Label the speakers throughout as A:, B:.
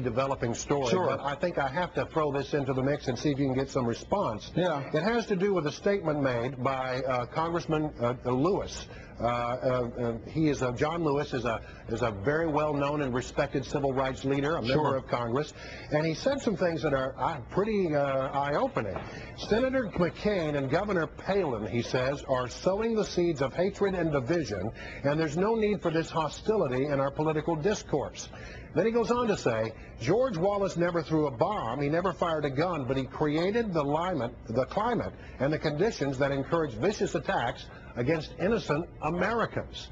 A: developing story,
B: Sure.
A: but I think I have to throw this into the mix and see if you can get some response.
B: Yeah.
A: It has to do with a statement made by Congressman Lewis. John Lewis is a very well-known and respected civil rights leader, a member of Congress, and he said some things that are pretty eye-opening. Senator McCain and Governor Palin, he says, are sowing the seeds of hatred and division, and there's no need for this hostility in our political discourse. Then he goes on to say, George Wallace never threw a bomb, he never fired a gun, but he created the climate and the conditions that encourage vicious attacks against innocent Americans.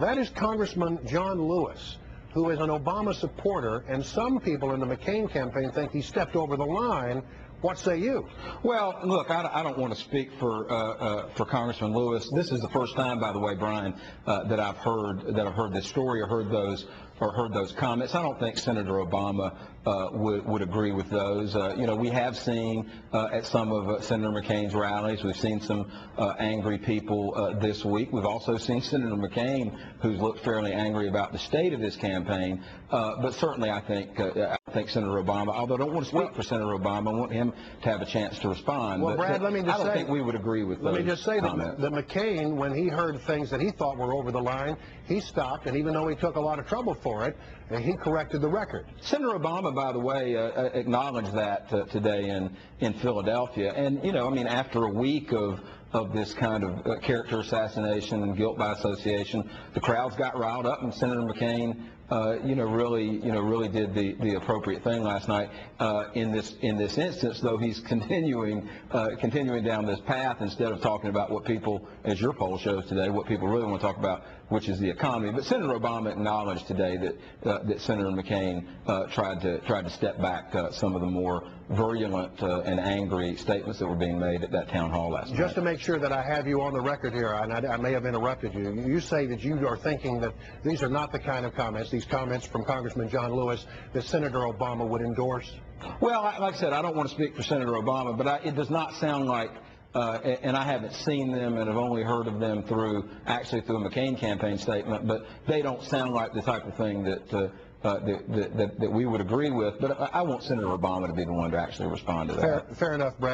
A: That is Congressman John Lewis, who is an Obama supporter, and some people in the McCain campaign think he stepped over the line. What say you?
B: Well, look, I don't want to speak for Congressman Lewis. This is the first time, by the way, Brian, that I've heard this story or heard those comments. I don't think Senator Obama would agree with those. We have seen at some of Senator McCain's rallies, we've seen some angry people this week. We've also seen Senator McCain, who's looked fairly angry about the state of his campaign. But certainly, I think Senator Obama, although I don't want to speak for Senator Obama, I want him to have a chance to respond.
A: Well, Brad, let me just say,
B: I don't think we would agree with those.
A: Let me just say
B: comments.
A: that McCain, when he heard things that he thought were over the line, he stopped, and even though he took a lot of trouble for it, he corrected the record.
B: Senator Obama, by the way, acknowledged that today in Philadelphia. And, after a week of this kind of character assassination and guilt by association, the crowds got riled up, and Senator McCain really did the appropriate thing last night. In this instance, though, he's continuing down this path instead of talking about what people, as your poll shows today, what people really want to talk about, which is the economy. But Senator Obama acknowledged today that Senator McCain tried to step back some of the more virulent and angry statements that were being made at that town hall last night.
A: Just to make sure that I have you on the record here, and I may have interrupted you, you say that you are thinking that these are not the kind of comments, these comments from Congressman John Lewis, that Senator Obama would endorse?
B: Well, like I said, I don't want to speak for Senator Obama, but it does not sound like, and I haven't seen them and have only heard of them through a McCain campaign statement, but they don't sound like the type of thing that we would agree with. But I want Senator Obama to be the one to actually respond to that.
A: Fair enough, Brad.